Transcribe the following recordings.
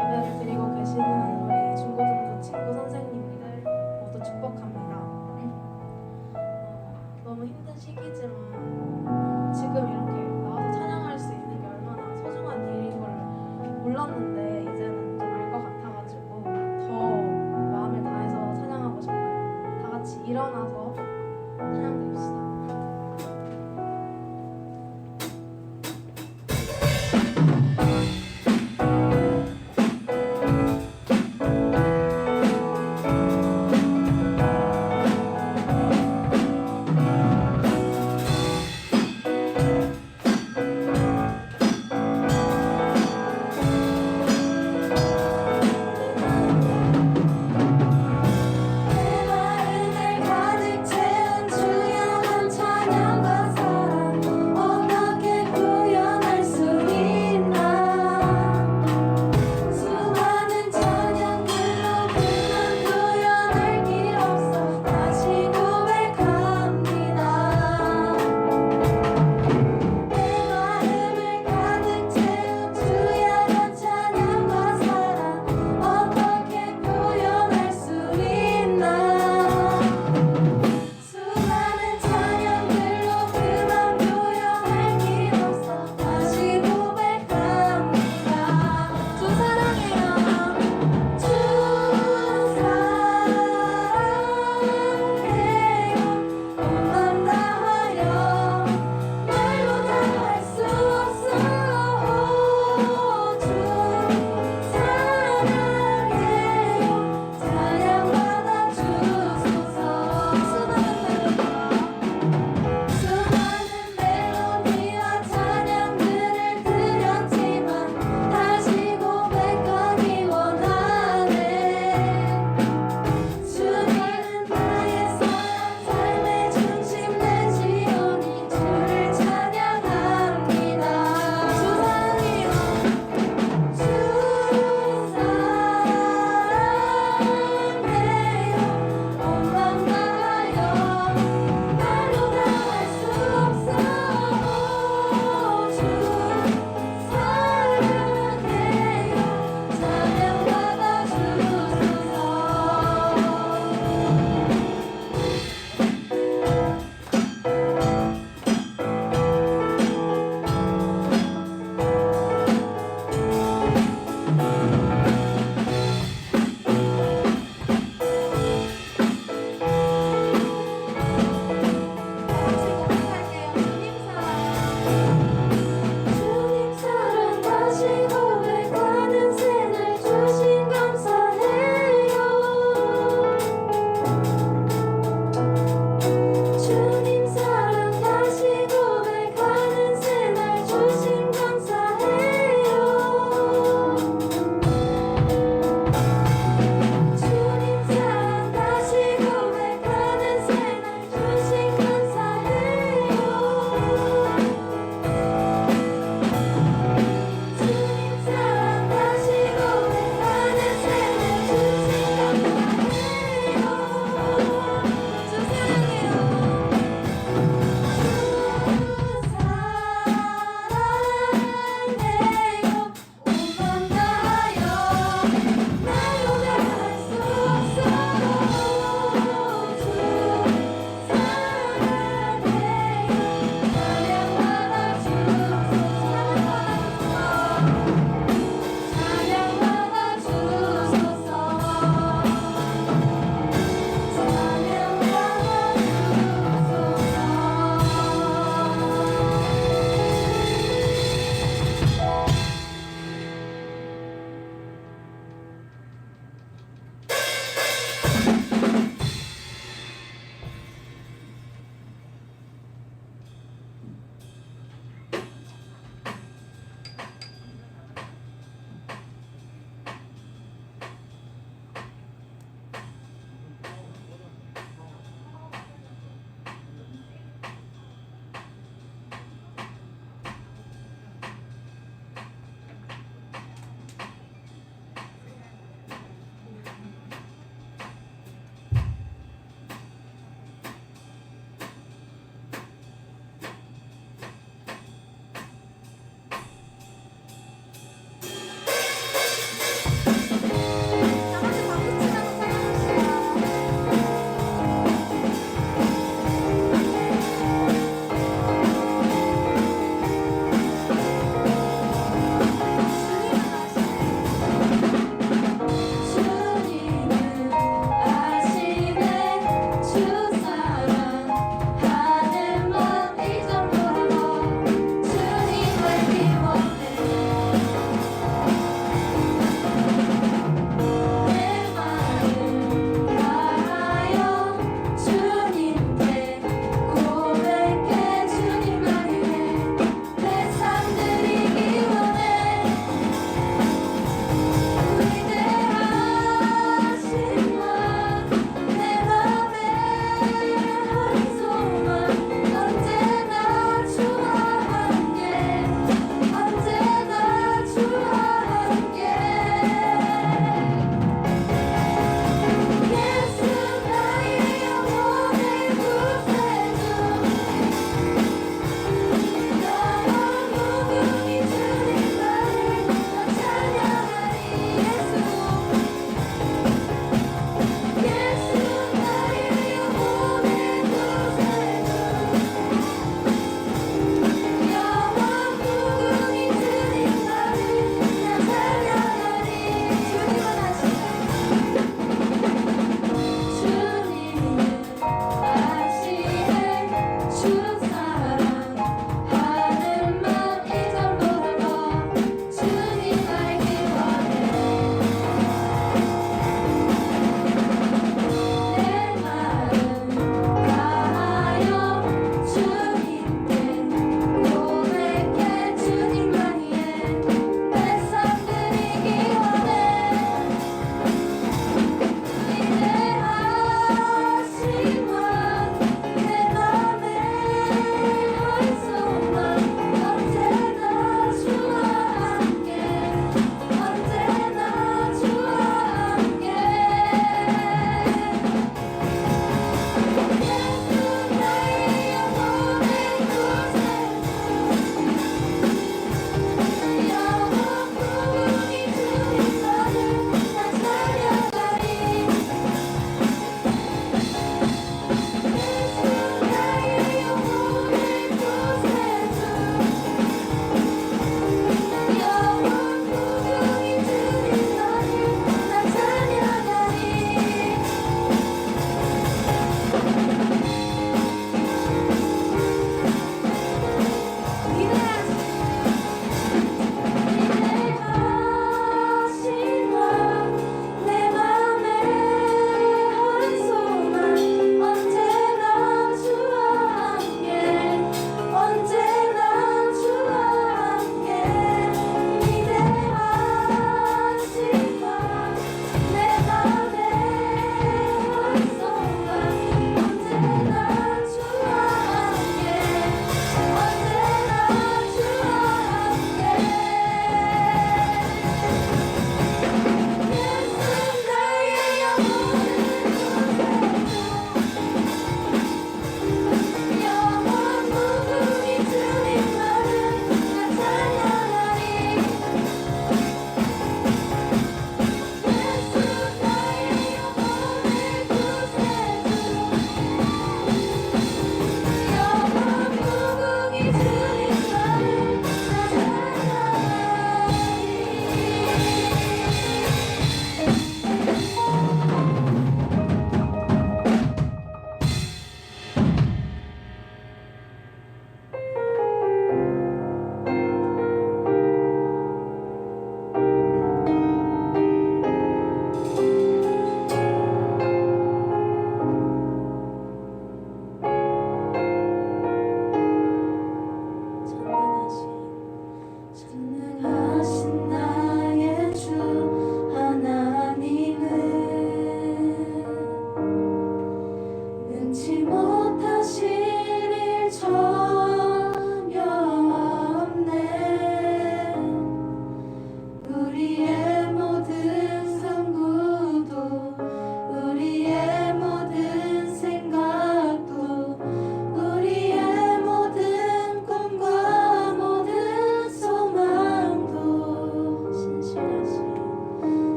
예배를 드리고 계시는 우리 중고등부 친구 선생님들 모두 축복합니다. 너무 힘든 시기지만 지금 이렇게 나와서 찬양할 수 있는 게 얼마나 소중한 일인 걸 몰랐는데 이제는 좀 알 것 같아가지고 더 마음을 다해서 찬양하고 싶어요. 다 같이 일어나서 찬양 드립시다.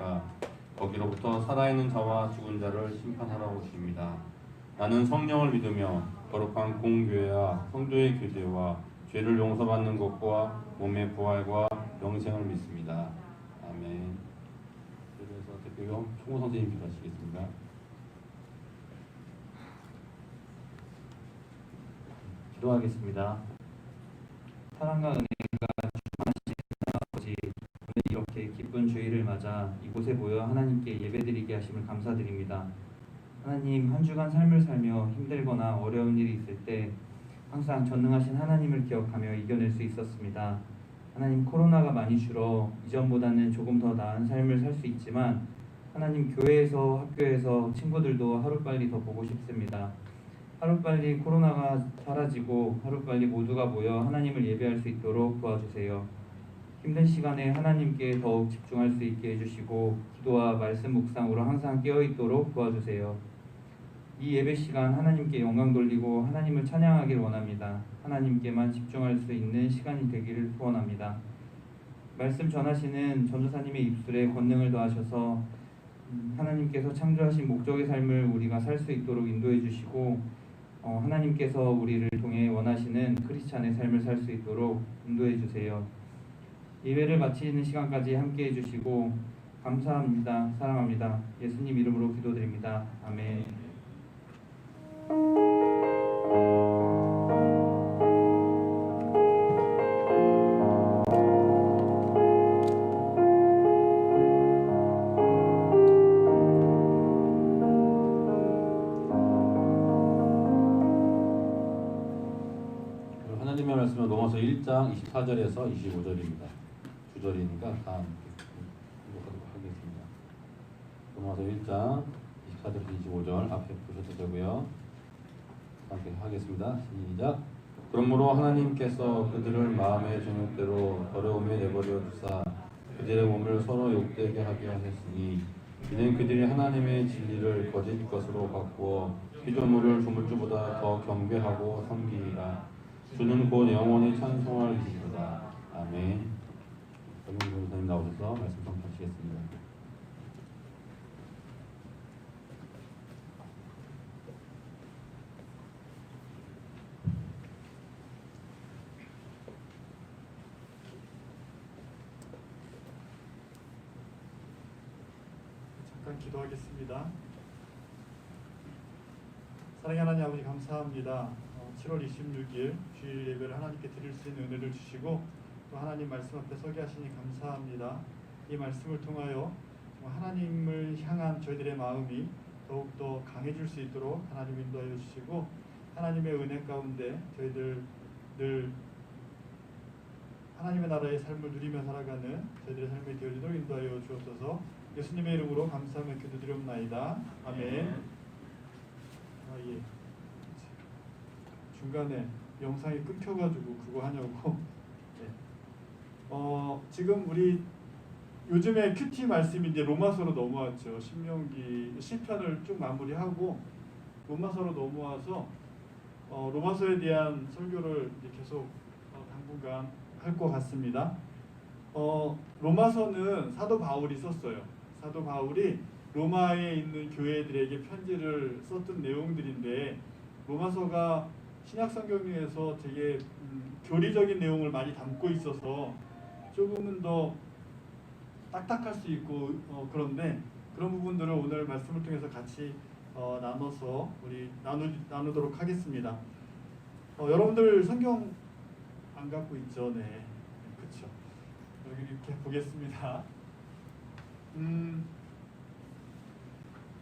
오시리라. 거기로부터 살아있는 자와 죽은 자를 심판하러 오십니다. 나는 성령을 믿으며 거룩한 공교회와 성도의 교제와 죄를 용서받는 것과 몸의 부활과 영생을 믿습니다. 아멘. 그래서 대표님 총무 선생님 기도하시겠습니다. 기도하겠습니다. 사랑과 은혜가 충만하신 아버지, 오늘 이렇게 기쁜 주일을 맞아 이곳에 모여 하나님께 예배드리게 하심을 감사드립니다. 하나님, 한 주간 삶을 살며 힘들거나 어려운 일이 있을 때 항상 전능하신 하나님을 기억하며 이겨낼 수 있었습니다. 하나님, 코로나가 많이 줄어 이전보다는 조금 더 나은 삶을 살 수 있지만 하나님, 교회에서 학교에서 친구들도 하루빨리 더 보고 싶습니다. 하루빨리 코로나가 사라지고 하루빨리 모두가 모여 하나님을 예배할 수 있도록 도와주세요. 힘든 시간에 하나님께 더욱 집중할 수 있게 해주시고 기도와 말씀 묵상으로 항상 깨어있도록 도와주세요. 이 예배 시간 하나님께 영광 돌리고 하나님을 찬양하길 원합니다. 하나님께만 집중할 수 있는 시간이 되기를 소원합니다. 말씀 전하시는 전도사님의 입술에 권능을 더하셔서 하나님께서 창조하신 목적의 삶을 우리가 살 수 있도록 인도해 주시고 하나님께서 우리를 통해 원하시는 크리스찬의 삶을 살 수 있도록 인도해 주세요. 예배를 마치는 시간까지 함께 해주시고 감사합니다. 사랑합니다. 예수님 이름으로 기도드립니다. 아멘. 하나님의 말씀은 로마서 1장 24절에서 25절입니다. 두 절이니까 다 공부하도록 하겠습니다. 로마서 1장 24절에서 25절 앞에 보셔도 되고요. 함께 하겠습니다. 시작. 그러므로 하나님께서 그들을 마음의 정욕대로 더러움에 내버려 두사 그들의 몸을 서로 욕되게 하게 하셨으니 이는 그들이 하나님의 진리를 거짓 것으로 바꾸어 피조물을 조물주보다 더 경배하고 섬기리라. 주는 곧 영원히 찬송할 이시로다. 아멘. 정민 교수님 나오셔서 말씀 선포하시겠습니다. 잠깐 기도하겠습니다. 사랑의 하나님 아버지, 감사합니다. 7월 26일 주일 예배를 하나님께 드릴 수 있는 은혜를 주시고 또 하나님 말씀 앞에 서게 하시니 감사합니다. 이 말씀을 통하여 하나님을 향한 저희들의 마음이 더욱더 강해질 수 있도록 하나님 인도하여 주시고 하나님의 은혜 가운데 저희들 늘 하나님의 나라의 삶을 누리며 살아가는 저희들의 삶이 되어지도록 인도하여 주옵소서. 예수님의 이름으로 감사하며 기도드리옵나이다. 아멘. 예. 중간에 영상이 끊겨가지고 그거 하냐고. 네. 지금 우리 요즘에 큐티 말씀이 이제 로마서로 넘어왔죠. 신명기 시편을 쭉 마무리하고 로마서로 넘어와서 로마서에 대한 설교를 이제 계속 당분간 할 것 같습니다. 로마서는 사도 바울이 썼어요. 사도 바울이 로마에 있는 교회들에게 편지를 썼던 내용들인데 로마서가 신약 성경 중에서 되게 교리적인 내용을 많이 담고 있어서 조금은 더 딱딱할 수 있고 그런데 그런 부분들을 오늘 말씀을 통해서 같이 나눠서 우리 나누도록 하겠습니다. 여러분들 성경 안 갖고 있죠? 네, 그렇죠. 여기 이렇게 보겠습니다.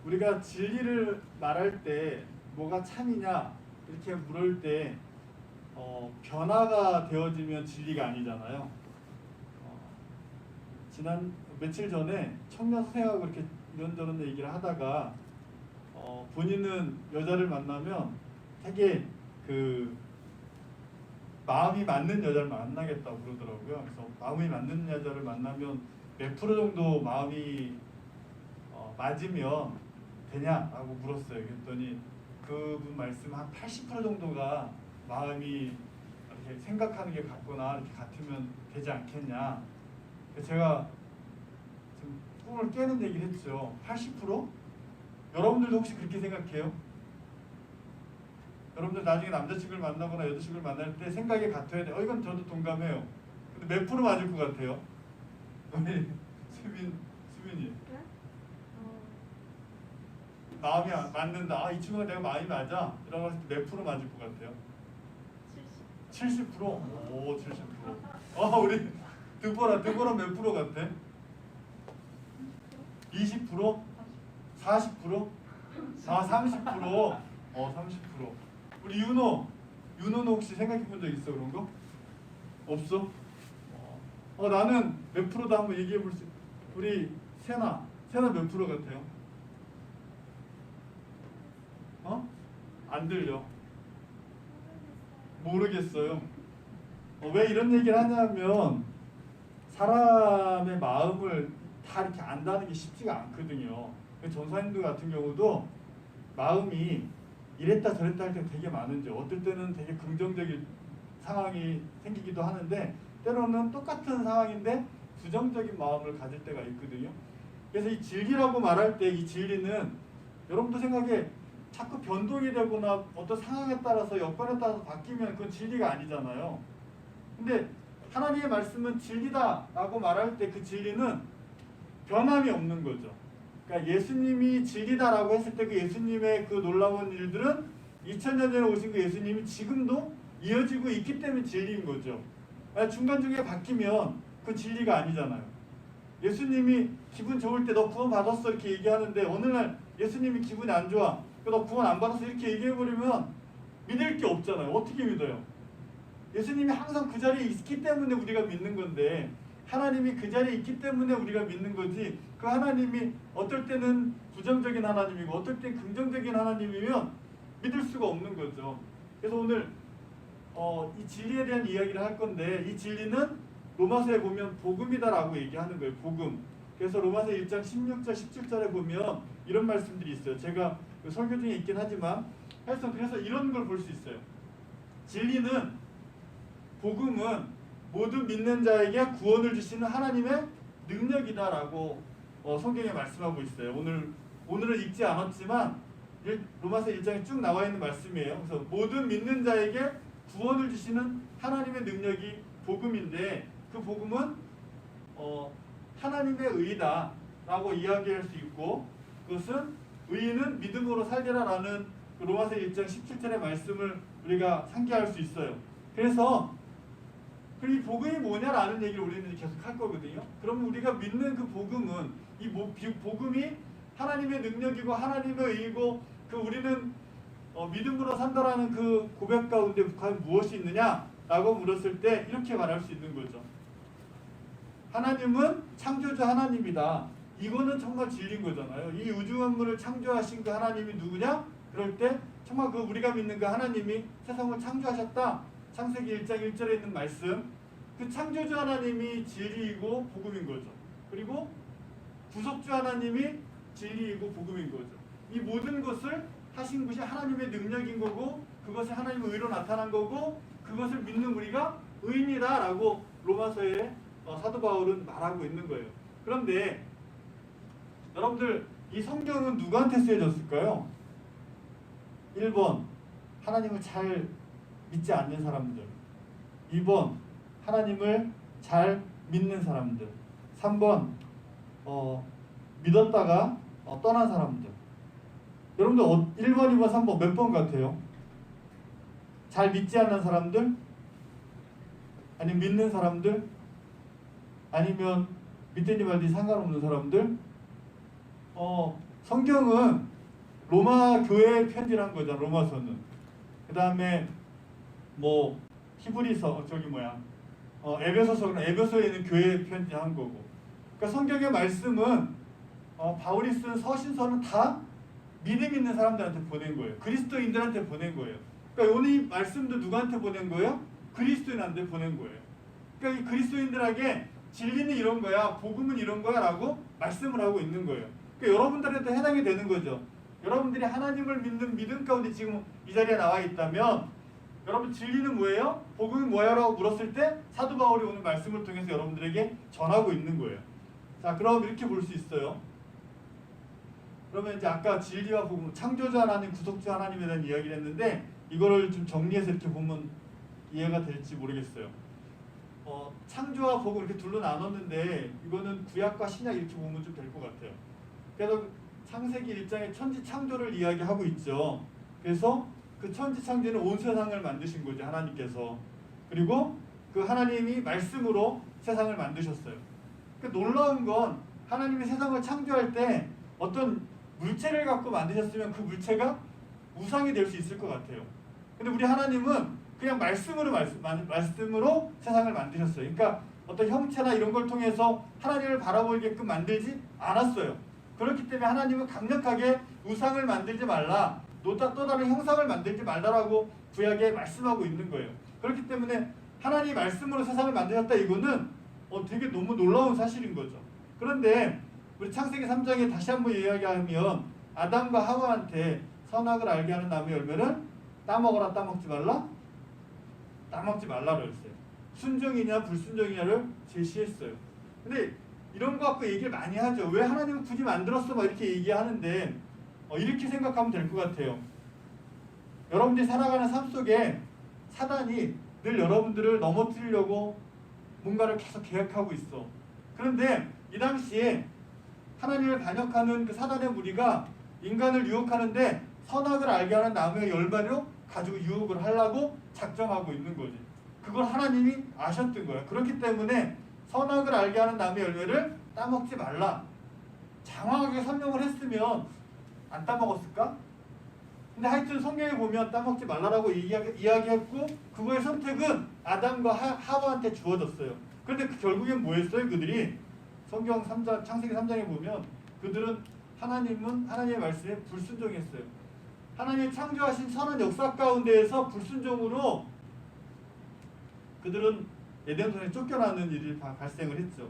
우리가 진리를 말할 때 뭐가 참이냐 이렇게 물을 때 변화가 되어지면 진리가 아니잖아요. 지난 며칠 전에 청년 선생하고 이렇게 이런저런 얘기를 하다가 본인은 여자를 만나면 되게 그 마음이 맞는 여자를 만나겠다고 그러더라고요. 그래서 마음이 맞는 여자를 만나면 몇 프로 정도 마음이 맞으면 되냐라고 물었어요. 그랬더니 그분 말씀 한 80% 정도가 마음이 이렇게 생각하는 게 같거나 이렇게 같으면 되지 않겠냐. 제가 좀 꿈을 깨는 얘기를 했죠. 80%? 여러분들도 혹시 그렇게 생각해요? 여러분들 나중에 남자친구를 만나거나 여자친구를 만날 때 생각이 같아야 돼. 이건 저도 동감해요. 근데 몇 프로 맞을 것 같아요? 우리 수민이 마음이 맞는다. 이 친구가 내가 마음이 맞아. 이런 거 했을 때 몇 프로 맞을 것 같아요? 70%? 오, 70%. 우리 드보라 몇 프로 같아? 20%? 40%? 30%? 30%. 우리 윤호는 혹시 생각해 본 적 있어 그런 거? 없어? 나는 몇 프로다 한번 얘기해 볼 수. 우리 세나 몇 프로 같아요? 안 들려. 모르겠어요. 왜 이런 얘기를 하냐면 사람의 마음을 다 이렇게 안다는 게 쉽지가 않거든요. 전사님들 같은 경우도 마음이 이랬다 저랬다 할 때 되게 많은지 어떨 때는 되게 긍정적인 상황이 생기기도 하는데 때로는 똑같은 상황인데 부정적인 마음을 가질 때가 있거든요. 그래서 이 진리라고 말할 때 이 진리는 여러분도 생각에 자꾸 변동이 되거나 어떤 상황에 따라서 여건에 따라서 바뀌면 그건 진리가 아니잖아요. 근데 하나님의 말씀은 진리다라고 말할 때 그 진리는 변함이 없는 거죠. 그러니까 예수님이 진리다라고 했을 때 그 예수님의 그 놀라운 일들은 2000년 전에 오신 그 예수님이 지금도 이어지고 있기 때문에 진리인 거죠. 중간중간에 바뀌면 그 진리가 아니잖아요. 예수님이 기분 좋을 때 너 구원 받았어 이렇게 얘기하는데 어느 날 예수님이 기분이 안 좋아 너 구원 안 받았어 이렇게 얘기해버리면 믿을 게 없잖아요. 어떻게 믿어요? 예수님이 항상 그 자리에 있기 때문에 우리가 믿는 건데 하나님이 그 자리에 있기 때문에 우리가 믿는 거지 그 하나님이 어떨 때는 부정적인 하나님이고 어떨 때 긍정적인 하나님이면 믿을 수가 없는 거죠. 그래서 오늘 이 진리에 대한 이야기를 할 건데 이 진리는 로마서에 보면 복음이다라고 얘기하는 거예요. 복음. 그래서 로마서 1장 16절 17절에 보면 이런 말씀들이 있어요. 제가 설교 중에 있긴 하지만 그래서 이런 걸 볼 수 있어요. 진리는 복음은 모두 믿는 자에게 구원을 주시는 하나님의 능력이다라고 성경에 말씀하고 있어요. 오늘은 읽지 않았지만 로마서 1장에 쭉 나와 있는 말씀이에요. 그래서 모든 믿는 자에게 구원을 주시는 하나님의 능력이 복음인데 그 복음은 하나님의 의다라고 이야기할 수 있고 그것은 의인은 믿음으로 살리라라는 로마서 1장 17절의 말씀을 우리가 상기할 수 있어요. 그래서 이 복음이 뭐냐라는 얘기를 우리는 계속 할 거거든요. 그러면 우리가 믿는 그 복음은 이 복음이 하나님의 능력이고 하나님의 의이고 그 우리는 믿음으로 산다라는 그 고백 가운데 과연 무엇이 있느냐라고 물었을 때 이렇게 말할 수 있는 거죠. 하나님은 창조주 하나님이다. 이거는 정말 진리인 거잖아요. 이 우주 만물을 창조하신 그 하나님이 누구냐? 그럴 때 정말 그 우리가 믿는 그 하나님이 세상을 창조하셨다. 창세기 1장 1절에 있는 말씀. 그 창조주 하나님이 진리이고 복음인 거죠. 그리고 구속주 하나님이 진리이고 복음인 거죠. 이 모든 것을 하신 것이 하나님의 능력인 거고 그것이 하나님의 의로 나타난 거고 그것을 믿는 우리가 의인이다라고 로마서에 사도 바울은 말하고 있는 거예요. 그런데 여러분들 이 성경은 누구한테 쓰여졌을까요? 1번 하나님을 잘 믿지 않는 사람들 2번 하나님을 잘 믿는 사람들 3번 믿었다가 떠난 사람들 여러분들 1번, 2번, 3번 몇 번 같아요? 잘 믿지 않는 사람들? 아니면 믿는 사람들? 아니면 믿든지 말든지 상관없는 사람들? 성경은 로마 교회에 편지한 거잖아. 로마서는. 그 다음에 뭐 히브리서 에베소서는 에베소에 있는 교회에 편지한 거고. 그러니까 성경의 말씀은 바울이 쓴 서신서는 다 믿음 있는 사람들한테 보낸 거예요. 그리스도인들한테 보낸 거예요. 그러니까 오늘 이 말씀도 누구한테 보낸 거예요? 그리스도인한테 보낸 거예요. 그러니까 이 그리스도인들에게 진리는 이런 거야, 복음은 이런 거야 라고 말씀을 하고 있는 거예요. 그러니까 여러분들한테 해당이 되는 거죠. 여러분들이 하나님을 믿는 믿음 가운데 지금 이 자리에 나와 있다면 여러분 진리는 뭐예요? 복음이 뭐야? 라고 물었을 때 사도 바울이 오늘 말씀을 통해서 여러분들에게 전하고 있는 거예요. 자, 그럼 이렇게 볼 수 있어요. 그러면 이제 아까 진리와 복음, 창조주 하나님, 구속주 하나님에 대한 이야기를 했는데 이거를 좀 정리해서 이렇게 보면 이해가 될지 모르겠어요. 창조와 복음 이렇게 둘로 나눴는데 이거는 구약과 신약 이렇게 보면 좀 될 것 같아요. 그래서 창세기 1장에 천지 창조를 이야기하고 있죠. 그래서 그 천지 창조는 온 세상을 만드신 거죠, 하나님께서. 그리고 그 하나님이 말씀으로 세상을 만드셨어요. 그 놀라운 건 하나님이 세상을 창조할 때 어떤 물체를 갖고 만드셨으면 그 물체가 우상이 될 수 있을 것 같아요. 근데 우리 하나님은 그냥 말씀으로 세상을 만드셨어요. 그러니까 어떤 형체나 이런 걸 통해서 하나님을 바라보게끔 만들지 않았어요. 그렇기 때문에 하나님은 강력하게 우상을 만들지 말라, 또 다른 형상을 만들지 말라라고 구약에 말씀하고 있는 거예요. 그렇기 때문에 하나님이 말씀으로 세상을 만드셨다, 이거는 되게 너무 놀라운 사실인 거죠. 그런데 우리 창세기 3장에 다시 한번 이야기하면 아담과 하와한테 선악을 알게 하는 나무의 열매를 따먹어라, 따먹지 말라? 따먹지 말라고 했어요. 순종이냐 불순종이냐를 제시했어요. 근데 이런 거 갖고 얘기를 많이 하죠. 왜 하나님은 굳이 만들었어? 막 이렇게 얘기하는데 이렇게 생각하면 될 것 같아요. 여러분들이 살아가는 삶 속에 사단이 늘 여러분들을 넘어뜨리려고 뭔가를 계속 계획하고 있어. 그런데 이 당시에 하나님을 반역하는 그 사단의 무리가 인간을 유혹하는데 선악을 알게 하는 나무의 열매로 가지고 유혹을 하려고 작정하고 있는 거지. 그걸 하나님이 아셨던 거야. 그렇기 때문에 선악을 알게 하는 나무의 열매를 따먹지 말라. 장황하게 설명을 했으면 안 따먹었을까? 근데 하여튼 성경에 보면 따먹지 말라라고 이야기했고 그거의 선택은 아담과 하와한테 주어졌어요. 그런데 결국엔 뭐 했어요? 그들이 성경 3장, 창세기 3장에 보면 그들은 하나님의 말씀에 불순종했어요. 하나님이 창조하신 선한 역사 가운데에서 불순종으로 그들은 에덴동산에 쫓겨나는 일이 발생을 했죠.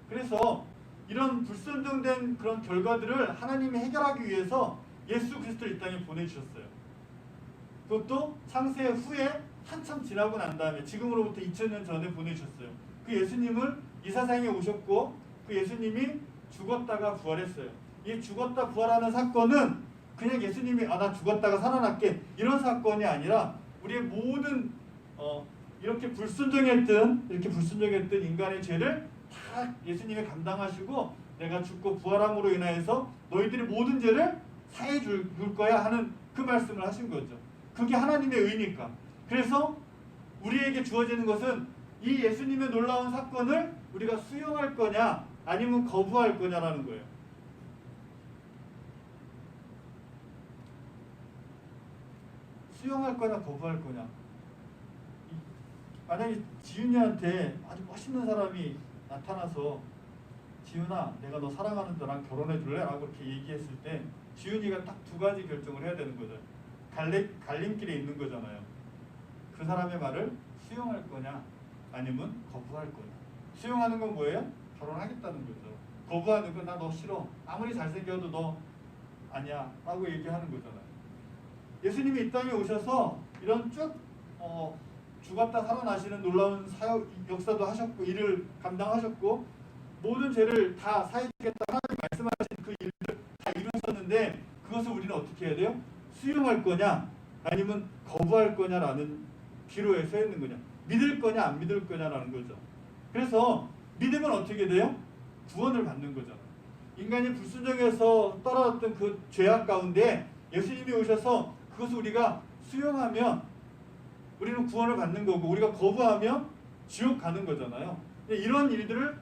그래서 이런 불순종된 그런 결과들을 하나님이 해결하기 위해서 예수 그리스도를 이 땅에 보내주셨어요. 그것도 창세 후에 한참 지나고 난 다음에 지금으로부터 2000년 전에 보내주셨어요. 그 예수님을 이 세상에 오셨고 그 예수님이 죽었다가 부활했어요. 이 죽었다 부활하는 사건은 그냥 예수님이 나 죽었다가 살아났게 이런 사건이 아니라 우리의 모든 이렇게 불순종했던 인간의 죄를 다 예수님이 감당하시고 내가 죽고 부활함으로 인하여서 너희들의 모든 죄를 사해 줄 거야 하는 그 말씀을 하신 거죠. 그게 하나님의 의니까. 그래서 우리에게 주어지는 것은 이 예수님의 놀라운 사건을 우리가 수용할 거냐 아니면 거부할 거냐라는 거예요. 수용할 거냐 거부할 거냐. 만약에 지윤이한테 아주 멋있는 사람이 나타나서 지윤아 내가 너 사랑하는데 나랑 결혼해 줄래? 라고 이렇게 얘기했을 때 지윤이가 딱 두 가지 결정을 해야 되는 거죠. 갈림길에 있는 거잖아요. 그 사람의 말을 수용할 거냐 아니면 거부할 거냐. 수용하는 건 뭐예요? 결혼하겠다는 거죠. 거부하는 건 나 너 싫어. 아무리 잘생겨도 너 아니야 라고 얘기하는 거잖아요. 예수님이 이 땅에 오셔서 이런 쭉 죽었다 살아나시는 놀라운 사역 역사도 하셨고 일을 감당하셨고 모든 죄를 다 사해주겠다 하나님 말씀하신 그 일을 다 이루셨는데 그것을 우리는 어떻게 해야 돼요? 수용할 거냐 아니면 거부할 거냐라는 기로에 서 있는 거냐. 믿을 거냐 안 믿을 거냐라는 거죠. 그래서 믿으면 어떻게 돼요? 구원을 받는 거잖아요. 인간이 불순종해서 떨어졌던 그 죄악 가운데 예수님이 오셔서 그것을 우리가 수용하면 우리는 구원을 받는 거고 우리가 거부하면 지옥 가는 거잖아요. 이런 일들을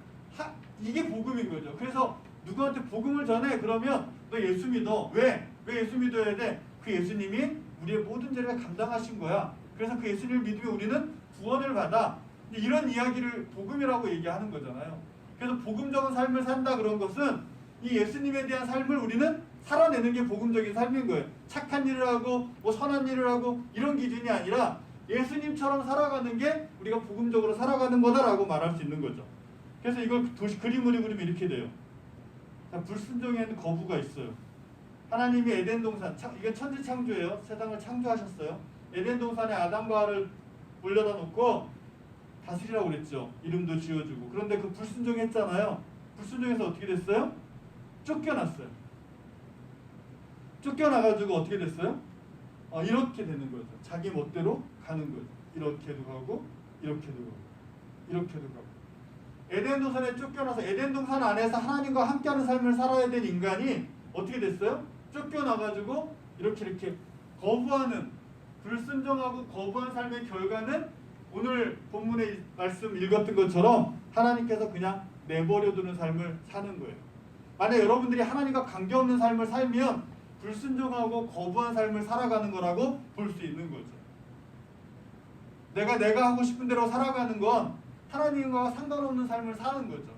이게 복음인 거죠. 그래서 누구한테 복음을 전해? 그러면 너 예수 믿어. 왜 예수 믿어야 돼? 그 예수님이 우리의 모든 죄를 감당하신 거야. 그래서 그 예수님을 믿으면 우리는 구원을 받아. 이런 이야기를 복음이라고 얘기하는 거잖아요. 그래서 복음적인 삶을 산다 그런 것은 이 예수님에 대한 삶을 우리는 살아내는 게 복음적인 삶인 거예요. 착한 일을 하고 뭐 선한 일을 하고 이런 기준이 아니라 예수님처럼 살아가는 게 우리가 복음적으로 살아가는 거다라고 말할 수 있는 거죠. 그래서 이걸 그림으로 그리면 이렇게 돼요. 불순종에는 거부가 있어요. 하나님이 에덴 동산, 이게 천지 창조예요. 세상을 창조하셨어요. 에덴 동산에 아담과 하와를 올려다 놓고 다스리라고 그랬죠. 이름도 지어주고. 그런데 그 불순종했잖아요. 불순종해서 어떻게 됐어요? 쫓겨났어요. 쫓겨나가지고 어떻게 됐어요? 이렇게 되는 거죠. 자기 멋대로 가는 거죠. 이렇게도 가고 이렇게도 가고 이렇게도 가고. 에덴 동산에 쫓겨나서 에덴 동산 안에서 하나님과 함께하는 삶을 살아야 될 인간이 어떻게 됐어요? 쫓겨나가지고 이렇게 거부하는, 불순종하고 거부한 삶의 결과는 오늘 본문의 말씀 읽었던 것처럼 하나님께서 그냥 내버려두는 삶을 사는 거예요. 만약 여러분들이 하나님과 관계없는 삶을 살면 불순종하고 거부한 삶을 살아가는 거라고 볼 수 있는 거죠. 내가 하고 싶은 대로 살아가는 건 하나님과 상관없는 삶을 사는 거죠.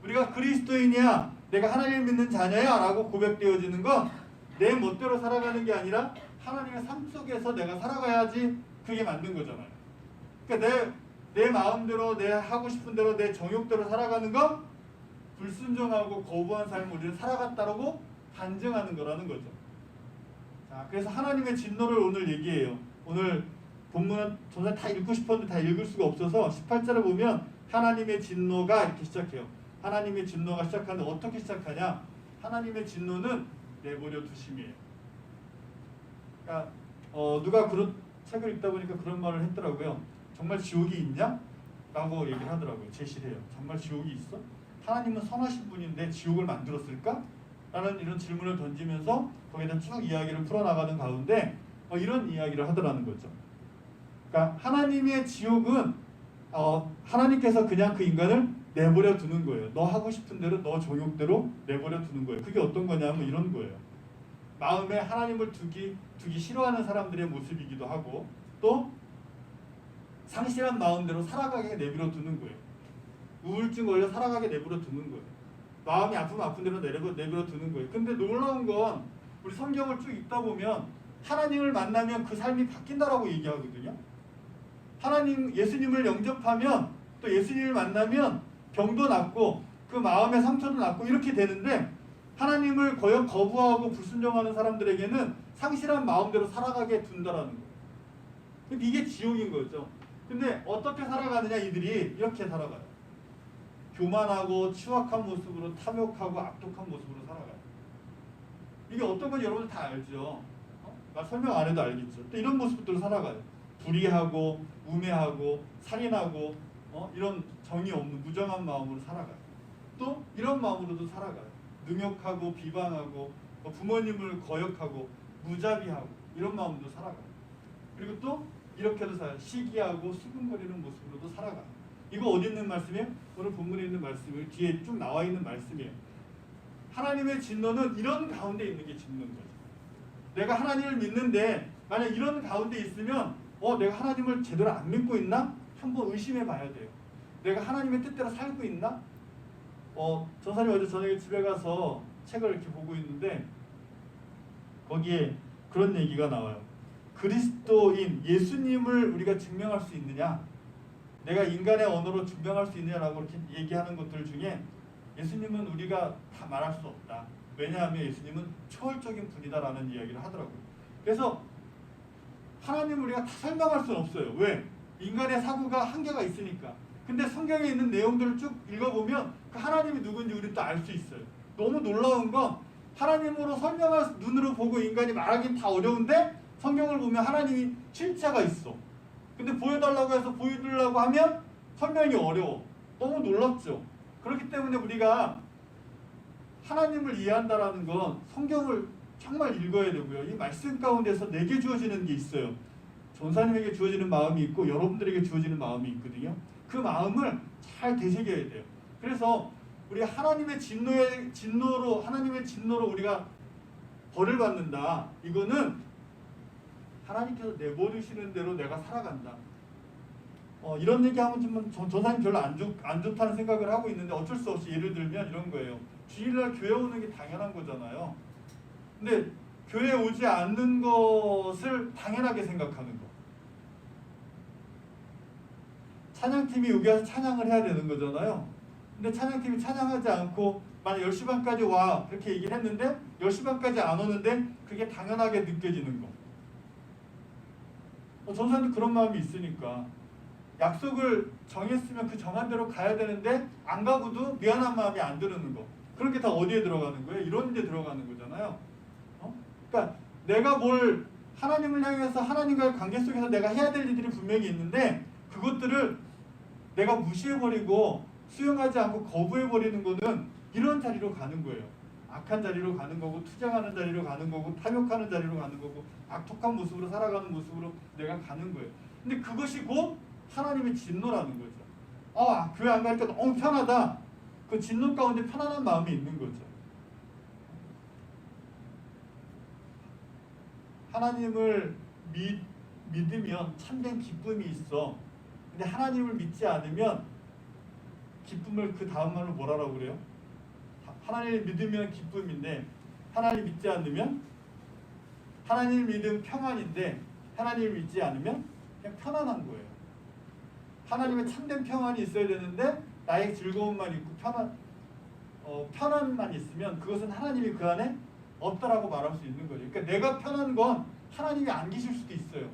우리가 그리스도인이야, 내가 하나님을 믿는 자녀야 라고 고백되어지는 건 내 멋대로 살아가는 게 아니라 하나님의 삶 속에서 내가 살아가야지 그게 맞는 거잖아요. 그러니까 내 마음대로, 내 하고 싶은 대로, 내 정욕대로 살아가는 건 불순종하고 거부한 삶을 우리는 살아갔다라고 단증하는 거라는 거죠. 자, 그래서 하나님의 진노를 오늘 얘기해요. 오늘 본문은 전체 다 읽고 싶었는데 다 읽을 수가 없어서 18절에 보면 하나님의 진노가 이렇게 시작해요. 하나님의 진노가 시작하는데 어떻게 시작하냐? 하나님의 진노는 내버려 두심이에요. 그러니까 누가 그런 책을 읽다 보니까 그런 말을 했더라고요. 정말 지옥이 있냐? 라고 얘기를 하더라고요. 제시를 해요. 정말 지옥이 있어? 하나님은 선하신 분인데 지옥을 만들었을까? 라는 이런 질문을 던지면서 거기다 쭉 이야기를 풀어나가는 가운데 이런 이야기를 하더라는 거죠. 그러니까 하나님의 지옥은 하나님께서 그냥 그 인간을 내버려 두는 거예요. 너 하고 싶은 대로, 너 정욕대로 내버려 두는 거예요. 그게 어떤 거냐면 이런 거예요. 마음에 하나님을 두기 싫어하는 사람들의 모습이기도 하고 또 상실한 마음대로 살아가게 내버려 두는 거예요. 우울증 걸려 살아가게 내버려 두는 거예요. 마음이 아프면 아픈 대로 내버려 두는 거예요. 근데 놀라운 건 우리 성경을 쭉 읽다 보면 하나님을 만나면 그 삶이 바뀐다라고 얘기하거든요. 예수님을 영접하면 또 예수님을 만나면 병도 낫고 그 마음의 상처도 낫고 이렇게 되는데 하나님을 거부하고 불순종하는 사람들에게는 상실한 마음대로 살아가게 둔다라는 거예요. 근데 이게 지옥인 거죠. 근데 어떻게 살아가느냐 이들이 이렇게 살아가요. 교만하고 추악한 모습으로 탐욕하고 악독한 모습으로 살아가요. 이게 어떤 건지 여러분들 다 알죠. 나 설명 안 해도 알겠죠. 또 이런 모습들로 살아가요. 불의하고 우매하고 살인하고 이런 정이 없는 무정한 마음으로 살아가요. 또 이런 마음으로도 살아가요. 능욕하고 비방하고 부모님을 거역하고 무자비하고 이런 마음으로 살아가요. 그리고 또 이렇게도 살아요. 시기하고 수근거리는 모습으로도 살아가요. 이거 어디 있는 말씀이에요? 오늘 본문에 있는 말씀이에요. 뒤에 쭉 나와 있는 말씀이에요. 하나님의 진노는 이런 가운데 있는 게 짓는 거죠. 내가 하나님을 믿는데 만약 이런 가운데 있으면 내가 하나님을 제대로 안 믿고 있나? 한번 의심해 봐야 돼요. 내가 하나님의 뜻대로 살고 있나? 전사님 어제 저녁에 집에 가서 책을 이렇게 보고 있는데 거기에 그런 얘기가 나와요. 그리스도인 예수님을 우리가 증명할 수 있느냐? 내가 인간의 언어로 증명할 수 있느냐라고 이렇게 얘기하는 것들 중에 예수님은 우리가 다 말할 수 없다. 왜냐하면 예수님은 초월적인 분이다라는 이야기를 하더라고요. 그래서 하나님을 우리가 다 설명할 수는 없어요. 왜? 인간의 사고가 한계가 있으니까. 근데 성경에 있는 내용들을 쭉 읽어보면 그 하나님이 누군지 우리는 또 알 수 있어요. 너무 놀라운 건 하나님으로 설명할 눈으로 보고 인간이 말하기는 다 어려운데 성경을 보면 하나님이 실체가 있어. 근데 보여달라고 해서 보여주려고 하면 설명이 어려워. 너무 놀랍죠. 그렇기 때문에 우리가 하나님을 이해한다라는 건 성경을 정말 읽어야 되고요. 이 말씀 가운데서 내게 주어지는 게 있어요. 전사님에게 주어지는 마음이 있고 여러분들에게 주어지는 마음이 있거든요. 그 마음을 잘 되새겨야 돼요. 그래서 우리 하나님의 진노로 우리가 벌을 받는다. 이거는 하나님께서 내버리시는 대로 내가 살아간다. 이런 얘기하면 전사님 별로 안 좋다는 생각을 하고 있는데 어쩔 수 없이 예를 들면 이런 거예요. 주일날 교회 오는 게 당연한 거잖아요. 근데 교회 오지 않는 것을 당연하게 생각하는 거. 찬양팀이 여기 와서 찬양을 해야 되는 거잖아요. 근데 찬양팀이 찬양하지 않고 만약 10시 반까지 와 그렇게 얘기를 했는데 10시 반까지 안 오는데 그게 당연하게 느껴지는 거. 전사님 그런 마음이 있으니까 약속을 정했으면 그 정한 대로 가야 되는데 안 가고도 미안한 마음이 안 드는 거. 그런 게 다 어디에 들어가는 거예요? 이런 데 들어가는 거잖아요. 그러니까 내가 뭘 하나님을 향해서 하나님과의 관계 속에서 내가 해야 될 일들이 분명히 있는데 그것들을 내가 무시해버리고 수용하지 않고 거부해버리는 거는 이런 자리로 가는 거예요. 악한 자리로 가는 거고 투쟁하는 자리로 가는 거고 탐욕하는 자리로 가는 거고 악독한 모습으로 살아가는 모습으로 내가 가는 거예요. 근데 그것이 곧 하나님의 진노라는 거죠. 교회 안 가니까 너무 편하다. 그 진노 가운데 편안한 마음이 있는 거죠. 하나님을 믿으면 참된 기쁨이 있어. 근데 하나님을 믿지 않으면 기쁨을 그 다음 말로 뭐라고 그래요? 하나님을 믿으면 기쁨인데 하나님 믿지 않으면 하나님을 믿으면 평안인데 하나님을 믿지 않으면 그냥 편안한 거예요. 하나님의 참된 평안이 있어야 되는데 나의 즐거움만 있고 편안만 있으면 그것은 하나님이 그 안에 없다라고 말할 수 있는 거죠. 그러니까 내가 편한 건 하나님이 안 계실 수도 있어요.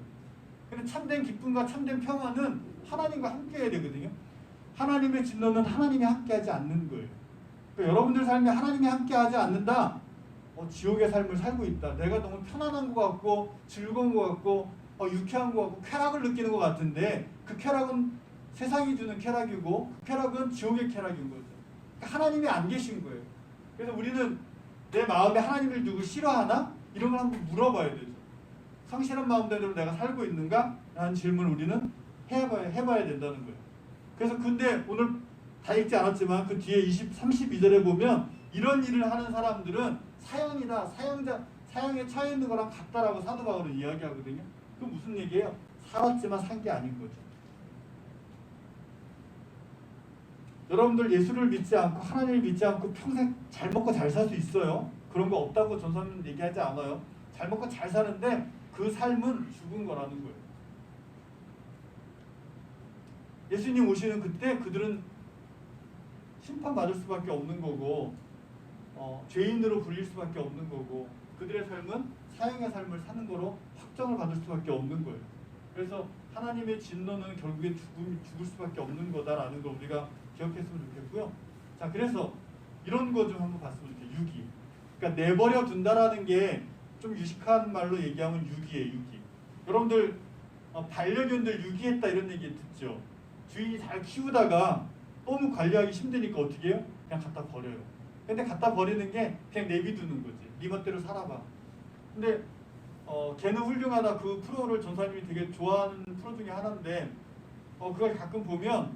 근데 참된 기쁨과 참된 평안은 하나님과 함께 해야 되거든요. 하나님의 진노는 하나님이 함께하지 않는 거예요. 그러니까 여러분들 삶에 하나님이 함께하지 않는다. 지옥의 삶을 살고 있다. 내가 너무 편안한 것 같고 즐거운 것 같고 유쾌한 것 같고 쾌락을 느끼는 것 같은데 그 쾌락은 세상이 주는 쾌락이고 그 쾌락은 지옥의 쾌락인 거죠. 그러니까 하나님이 안 계신 거예요. 그래서 우리는 내 마음에 하나님을 누구 싫어하나? 이런 걸 한번 물어봐야 되죠. 성실한 마음대로 내가 살고 있는가? 라는 질문을 우리는 해봐야 된다는 거예요. 그래서 근데 오늘 다 읽지 않았지만 그 뒤에 32절에 보면 이런 일을 하는 사람들은 사형이다. 사형에 처해 있는 거랑 같다라고 사도 바울은 이야기하거든요. 그 무슨 얘기예요? 살았지만 산 게 아닌 거죠. 여러분들 예수를 믿지 않고 하나님을 믿지 않고 평생 잘 먹고 잘 살 수 있어요. 그런 거 없다고 전서는 얘기하지 않아요. 잘 먹고 잘 사는데 그 삶은 죽은 거라는 거예요. 예수님 오시는 그때 그들은 심판받을 수밖에 없는 거고 죄인으로 불릴 수밖에 없는 거고 그들의 삶은 사형의 삶을 사는 거로 확정을 받을 수밖에 없는 거예요. 그래서 하나님의 진노는 결국에 죽을 수밖에 없는 거다라는 걸 우리가 기억했으면 좋겠고요. 자, 그래서 이런 거 좀 한번 봤으면 좋겠어요. 유기. 그러니까 내버려 둔다라는 게 좀 유식한 말로 얘기하면 유기예요. 유기. 여러분들 반려견들 유기했다 이런 얘기 듣죠. 주인이 잘 키우다가 너무 관리하기 힘드니까 어떻게 해요? 그냥 갖다 버려요. 근데 갖다 버리는 게 그냥 내비두는 거지. 네 멋대로 살아봐. 근데 걔는 훌륭하다. 그 프로를 전사님이 되게 좋아하는 프로 중에 하나인데 그걸 가끔 보면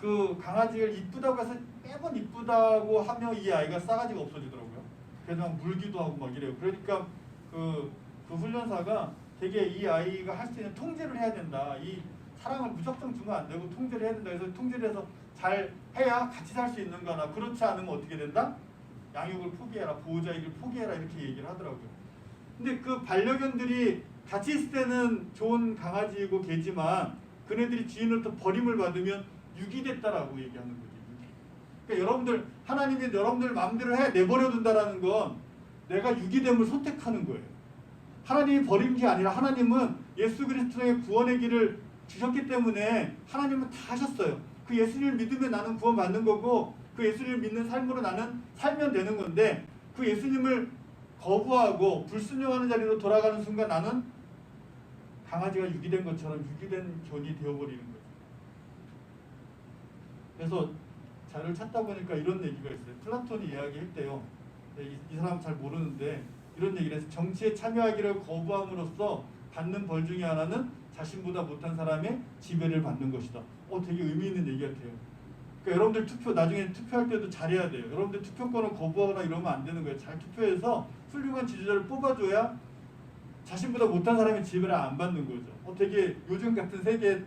그 강아지를 이쁘다고 해서 매번 이쁘다고 하면 이 아이가 싸가지가 없어지더라고요. 그래서 막 물기도 하고 막 이래요. 그러니까 그 훈련사가 되게 이 아이가 할 수 있는 통제를 해야 된다. 이 사랑을 무작정 주면 안 되고 통제를 해야 된다. 그래서 통제를 해서 잘 해야 같이 살 수 있는 거나 그렇지 않으면 어떻게 된다? 양육을 포기해라. 보호자이길 포기해라. 이렇게 얘기를 하더라고요. 근데 그 반려견들이 같이 있을 때는 좋은 강아지이고 개지만 그네들이 주인으로부터 버림을 받으면 유기됐다라고 얘기하는 거죠. 그러니까 여러분들 하나님이 여러분들 마음대로 해 내버려 둔다라는 건 내가 유기됨을 선택하는 거예요. 하나님이 버린 게 아니라 하나님은 예수 그리스도의 구원의 길을 주셨기 때문에 하나님은 다 하셨어요. 그 예수님을 믿으면 나는 구원받는 거고 그 예수님을 믿는 삶으로 나는 살면 되는 건데 그 예수님을 거부하고 불순종하는 자리로 돌아가는 순간 나는 강아지가 유기된 것처럼 유기된 견이 되어버리는 거예요. 그래서 자료를 찾다 보니까 이런 얘기가 있어요. 플라톤이 이야기했대요. 이 사람은 잘 모르는데 이런 얘기를 해서 정치에 참여하기를 거부함으로써 받는 벌 중에 하나는 자신보다 못한 사람의 지배를 받는 것이다. 되게 의미 있는 얘기 같아요. 그러니까 여러분들 나중에 투표할 때도 잘해야 돼요. 여러분들 투표권을 거부하거나 이러면 안 되는 거예요. 잘 투표해서 훌륭한 지지자를 뽑아줘야 자신보다 못한 사람의 지배를 안 받는 거죠. 되게 요즘 같은 세계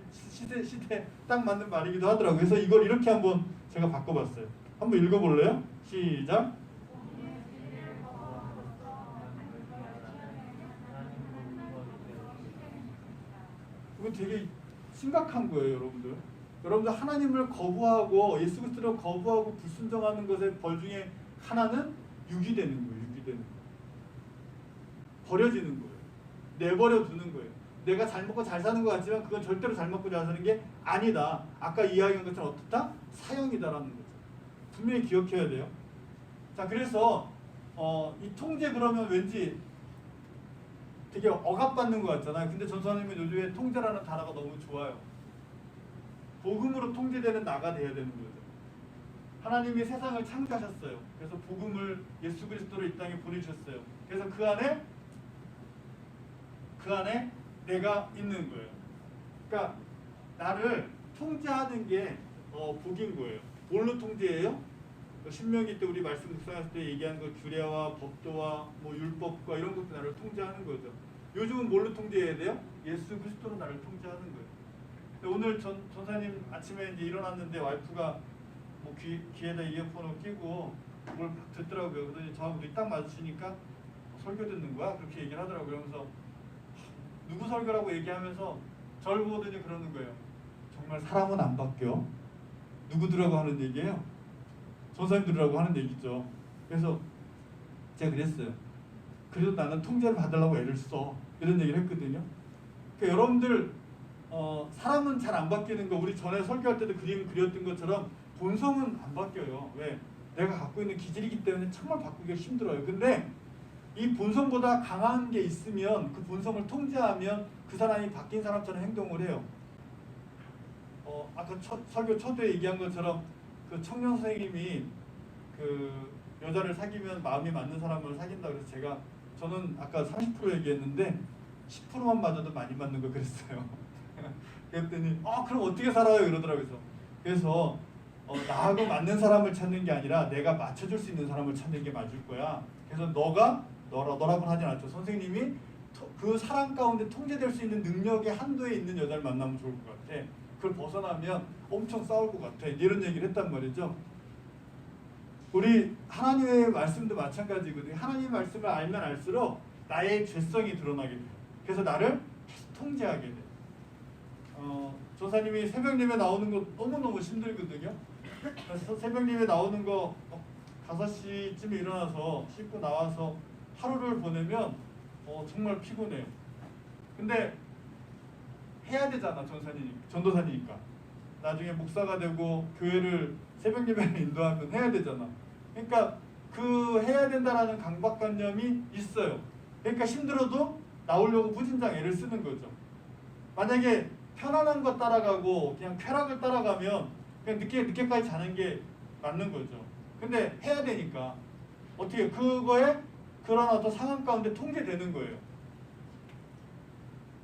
시대 딱 맞는 말이기도 하더라고요. 그래서 이걸 이렇게 한번 제가 바꿔봤어요. 한번 읽어볼래요? 시작. 이거 되게 심각한 거예요, 여러분들. 여러분들 하나님을 거부하고 예수 그리스도를 거부하고 불순종하는 것의 벌 중에 하나는 유기되는 거예요. 유기되는 거예요. 버려지는 거예요. 내버려 두는 거예요. 내가 잘 먹고 잘 사는 것 같지만 그건 절대로 잘 먹고 잘 사는 게 아니다. 아까 이야기한 것처럼 어떻다? 사형이다라는 거죠. 분명히 기억해야 돼요. 자, 그래서 이 통제 그러면 왠지 되게 억압받는 것 같잖아요. 근데 전사님은 요즘에 통제라는 단어가 너무 좋아요. 복음으로 통제되는 나가 돼야 되는 거죠. 하나님이 세상을 창조하셨어요. 그래서 복음을 예수 그리스도를 이 땅에 보내주셨어요. 그래서 그 안에 내가 있는 거예요. 그러니까 나를 통제하는 게 복인 거예요. 뭘로 통제해요? 신명기 때 우리 말씀 묵상했을 때 얘기한 그 규례와 법도와 뭐 율법과 이런 것도 나를 통제하는 거죠. 요즘은 뭘로 통제해야 돼요? 예수 그리스도로 나를 통제하는 거예요. 오늘 전사님 아침에 이제 일어났는데 와이프가 뭐 귀에다 이어폰을 끼고 뭘 듣더라고요. 그러더니 저하고 눈이 딱 마주치니까 설교 듣는 거야? 그렇게 얘기를 하더라고요. 그러면서 누구 설교라고 얘기하면서 저를 보더니 그러는 거예요. 정말 사람은 안 바뀌어. 누구들하고 하는 얘기예요? 전사님들하고 하는 얘기죠. 그래서 제가 그랬어요. 그래도 나는 통제를 받으려고 애를 써. 이런 얘기를 했거든요. 그러니까 여러분들 사람은 잘 안 바뀌는 거 우리 전에 설교할 때도 그림 그렸던 것처럼 본성은 안 바뀌어요. 왜? 내가 갖고 있는 기질이기 때문에 정말 바꾸기가 힘들어요. 근데 이 본성보다 강한 게 있으면 그 본성을 통제하면 그 사람이 바뀐 사람처럼 행동을 해요. 아까 설교 초대에 얘기한 것처럼 그 청년 선생님이 그 여자를 사귀면 마음이 맞는 사람을 사귄다 그래서 저는 아까 30% 얘기했는데 10%만 맞아도 많이 맞는 거 그랬어요. 그랬더니 그럼 어떻게 살아요? 이러더라고요. 그래서 나하고 맞는 사람을 찾는 게 아니라 내가 맞춰줄 수 있는 사람을 찾는 게 맞을 거야. 그래서 너라고는 하진 않죠. 선생님이 그 사람 가운데 통제될 수 있는 능력의 한도에 있는 여자를 만나면 좋을 것 같아. 그걸 벗어나면 엄청 싸울 것 같아. 이런 얘기를 했단 말이죠. 우리 하나님의 말씀도 마찬가지거든요. 하나님의 말씀을 알면 알수록 나의 죄성이 드러나게 돼요. 그래서 나를 통제하게 돼요. 조사님이 새벽 예배 나오는 거 너무너무 힘들거든요. 그래서 새벽 예배 나오는 거 5시쯤에 일어나서 씻고 나와서 하루를 보내면 정말 피곤해요. 근데 해야 되잖아. 전도사니까. 나중에 목사가 되고 교회를 새벽 예배를 인도하면 해야 되잖아. 그러니까 그 해야 된다라는 강박관념이 있어요. 그러니까 힘들어도 나오려고 무진장 애를 쓰는 거죠. 만약에 편안한 거 따라가고 그냥 쾌락을 따라가면 그냥 늦게까지 자는 게 맞는 거죠. 근데 해야 되니까 어떻게 그거에 그런 어떤 상황 가운데 통제되는 거예요.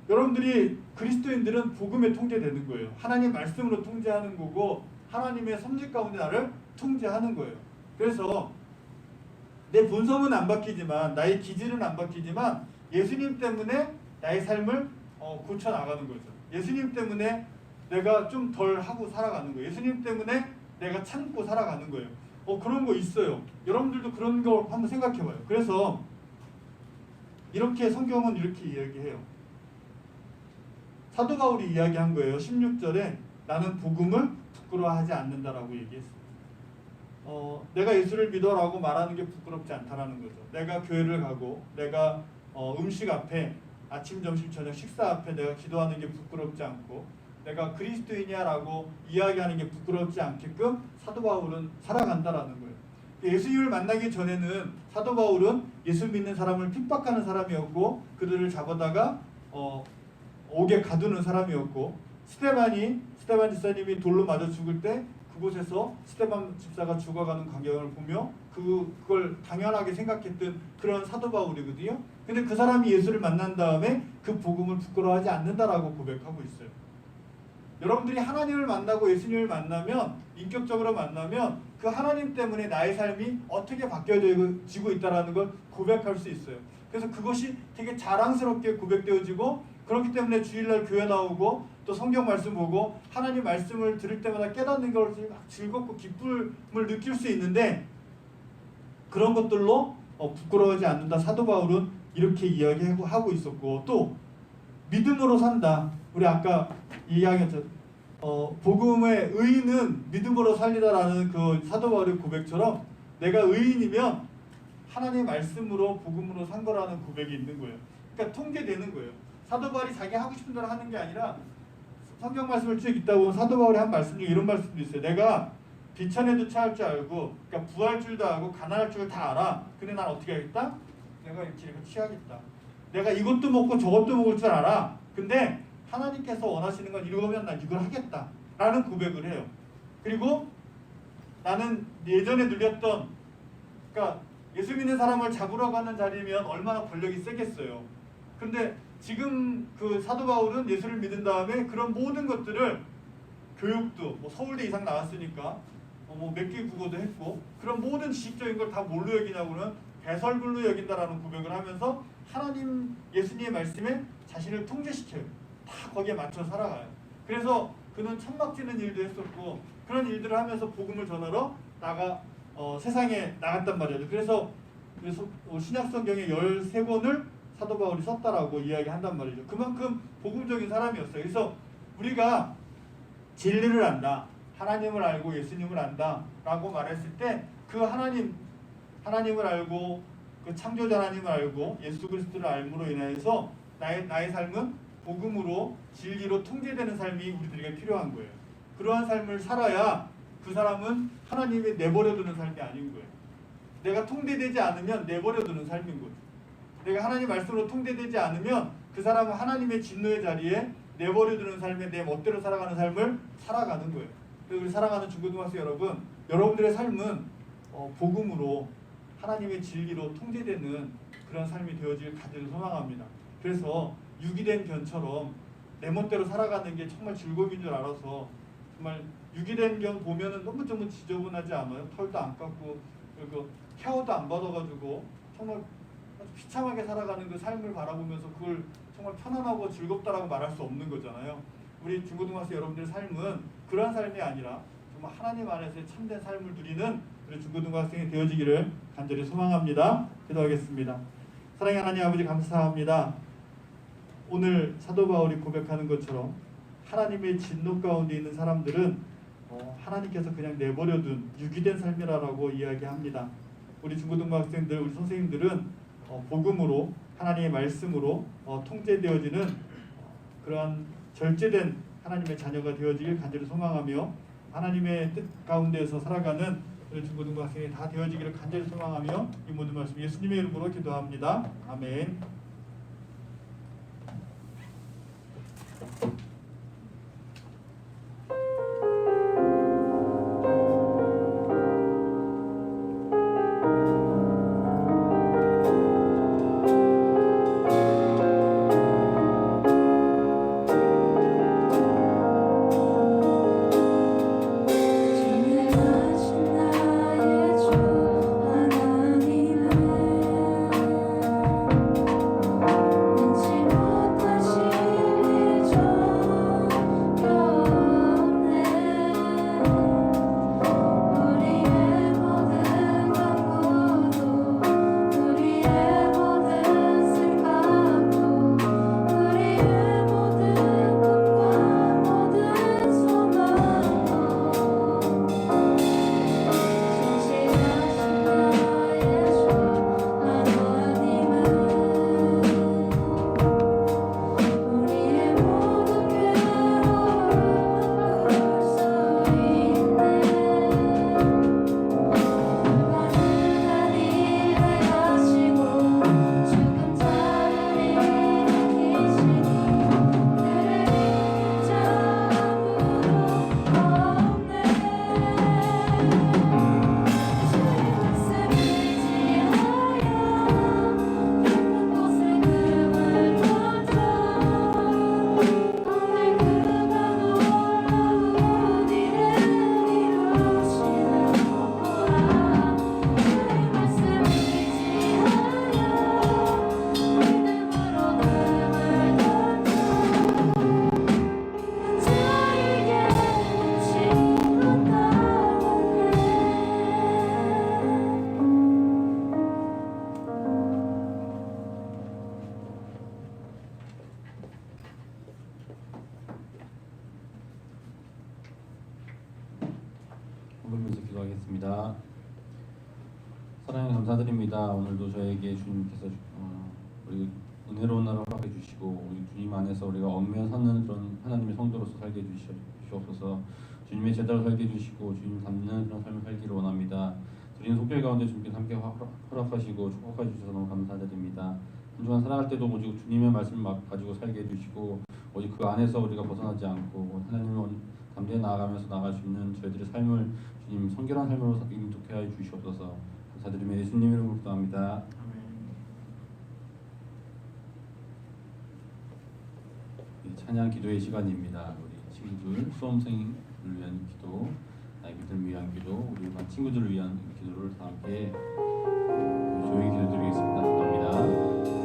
여러분들이 그리스도인들은 복음에 통제되는 거예요. 하나님 말씀으로 통제하는 거고 하나님의 섭리 가운데 나를 통제하는 거예요. 그래서 내 본성은 안 바뀌지만 나의 기질은 안 바뀌지만 예수님 때문에 나의 삶을 고쳐나가는 거죠. 예수님 때문에 내가 좀 덜 하고 살아가는 거예요. 예수님 때문에 내가 참고 살아가는 거예요. 그런 거 있어요. 여러분들도 그런 거 한번 생각해봐요. 그래서 이렇게 성경은 이렇게 이야기해요. 사도 바울이 이야기한 거예요. 16절에 나는 복음을 부끄러워하지 않는다라고 얘기했어요. 내가 예수를 믿어라고 말하는 게 부끄럽지 않다라는 거죠. 내가 교회를 가고 내가 음식 앞에 아침, 점심, 저녁 식사 앞에 내가 기도하는 게 부끄럽지 않고 내가 그리스도인이야라고 이야기하는 게 부끄럽지 않게끔 사도 바울은 살아간다라는 거예요. 예수님을 만나기 전에는 사도 바울은 예수 믿는 사람을 핍박하는 사람이었고 그들을 잡아다가 옥에 가두는 사람이었고 스테반 집사님이 돌로 맞아 죽을 때 그곳에서 스테반 집사가 죽어가는 광경을 보며 그걸 당연하게 생각했던 그런 사도 바울이거든요. 근데 그 사람이 예수를 만난 다음에 그 복음을 부끄러워하지 않는다라고 고백하고 있어요. 여러분들이 하나님을 만나고 예수님을 만나면 인격적으로 만나면 그 하나님 때문에 나의 삶이 어떻게 바뀌어지고 있다는 걸 고백할 수 있어요. 그래서 그것이 되게 자랑스럽게 고백되어지고 그렇기 때문에 주일날 교회 나오고 또 성경 말씀 보고 하나님 말씀을 들을 때마다 깨닫는 걸 즐겁고 기쁨을 느낄 수 있는데 그런 것들로 부끄러워하지 않는다. 사도 바울은 이렇게 이야기하고 있었고 또 믿음으로 산다. 우리 아까 이야기했죠. 복음의 의인은 믿음으로 살리다라는 그 사도 바울의 고백처럼 내가 의인이면 하나님의 말씀으로 복음으로 산 거라는 고백이 있는 거예요. 그러니까 통제되는 거예요. 사도 바울이 자기 하고 싶은 대로 하는 게 아니라 성경 말씀을 쭉 읽다 보면 사도 바울이 한 말씀 중에 이런 말씀도 있어요. 내가 비천에도 처할 줄 알고, 그러니까 부할 줄도 알고 가난할 줄 다 알아. 근데 난 어떻게 하겠다? 내가 이렇게 취하겠다. 내가 이것도 먹고 저것도 먹을 줄 알아. 근데 하나님께서 원하시는 건 이러면 난 이걸 하겠다 라는 고백을 해요. 그리고 나는 예전에 누렸던, 그러니까 예수 믿는 사람을 잡으러 가는 자리면 얼마나 권력이 세겠어요. 근데 지금 그 사도 바울은 예수를 믿은 다음에 그런 모든 것들을, 교육도 뭐 서울대 이상 나왔으니까 뭐 몇 개 국어도 했고, 그런 모든 지식적인 걸 다 뭘로 여기냐고는 배설물로 여긴다라는 고백을 하면서 하나님 예수님의 말씀에 자신을 통제시켜요. 다 거기에 맞춰 살아가요. 그래서 그는 천막 찌는 일도 했었고 그런 일들을 하면서 복음을 전하러 세상에 나갔단 말이죠. 그래서 신약 성경의 13권을 사도 바울이 썼다라고 이야기한단 말이죠. 그만큼 복음적인 사람이었어요. 그래서 우리가 진리를 안다, 하나님을 알고 예수님을 안다라고 말했을 때 그 하나님을 알고 그 창조자 하나님을 알고 예수 그리스도를 알므로 인하여서 나의 삶은 복음으로 진리로 통제되는 삶이 우리들에게 필요한 거예요. 그러한 삶을 살아야 그 사람은 하나님이 내버려두는 삶이 아닌 거예요. 내가 통제되지 않으면 내버려두는 삶인 거죠. 내가 하나님 말씀으로 통제되지 않으면 그 사람은 하나님의 진노의 자리에 내버려두는 삶에 내 멋대로 살아가는 삶을 살아가는 거예요. 그래서 우리 사랑하는 중고등학생 여러분, 여러분들의 삶은 복음으로 하나님의 진리로 통제되는 그런 삶이 되어질 간절히 소망합니다. 그래서 유기된 견처럼 내 멋대로 살아가는 게 정말 즐거움인 줄 알아서, 정말 유기된 견 보면은 너무 지저분하지 않아요? 털도 안 깎고 그리고 샤워도 안 받아가지고 정말 아주 비참하게 살아가는 그 삶을 바라보면서 그걸 정말 편안하고 즐겁다라고 말할 수 없는 거잖아요. 우리 중고등학생 여러분들의 삶은 그러한 삶이 아니라 정말 하나님 안에서의 참된 삶을 누리는 우리 중고등학생이 되어지기를 간절히 소망합니다. 기도하겠습니다. 사랑의 하나님 아버지, 감사합니다. 오늘 사도 바울이 고백하는 것처럼 하나님의 진노 가운데 있는 사람들은 하나님께서 그냥 내버려둔 유기된 삶이라고 이야기합니다. 우리 중고등학생들, 우리 선생님들은 복음으로, 하나님의 말씀으로 통제되어지는 그러한 절제된 하나님의 자녀가 되어지길 간절히 소망하며, 하나님의 뜻 가운데에서 살아가는 우리 중고등학생이 다 되어지기를 간절히 소망하며 이 모든 말씀 예수님의 이름으로 기도합니다. 아멘. 부르면서 기도하겠습니다. 사랑에 감사드립니다. 오늘도 저에게 주님께서 우리 은혜로운 날을 허락해 주시고 우리 주님 안에서 우리가 얽매여 사는 그런 하나님의 성도로서 살게 주시옵소서. 주님의 제자로 살게 해주시고 주님 닮는 그런 삶을 살기를 원합니다. 드리는 속죄 가운데 주님께서 함께 허락하시고 축복해 주셔서 너무 감사드립니다. 한 주간 살아갈 때도 오직 주님의 말씀을 가지고 살게 해주시고 오직 그 안에서 우리가 벗어나지 않고 하나님을 담대히 나아가면서 나아갈 수 있는 저희들의 삶을 주님 성결한 삶으로 인도케 하여 주시옵소서. 감사드리며 예수님 이름으로 기도합니다. 찬양 기도의 시간입니다. 우리 친구들 수험생을 위한 기도, 아이들을 위한 기도, 우리 반 친구들을 위한 기도를 다 함께 조용히 기도드리겠습니다. 감사합니다.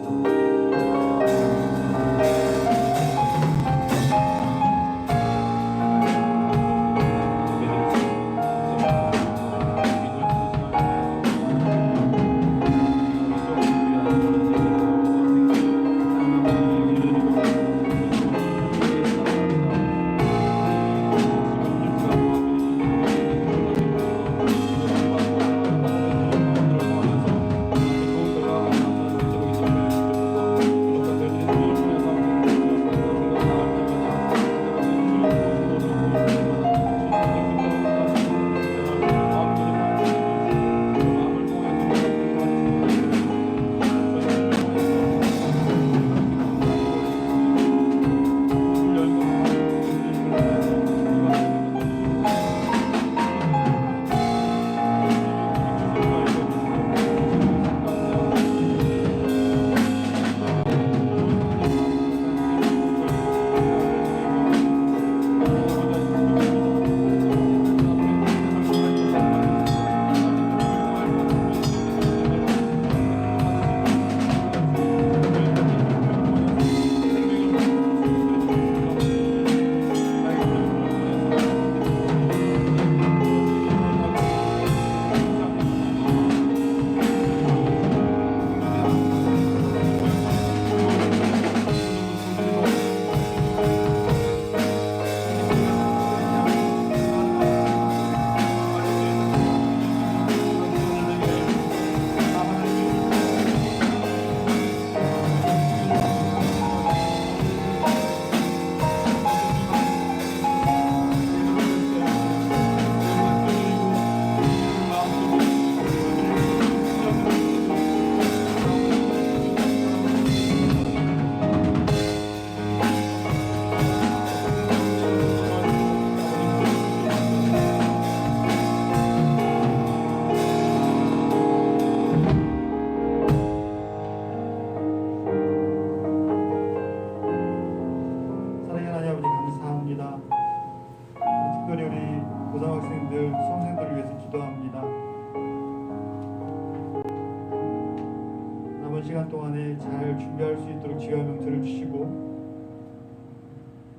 시간 동안에 잘 준비할 수 있도록 지혜와 명철을 주시고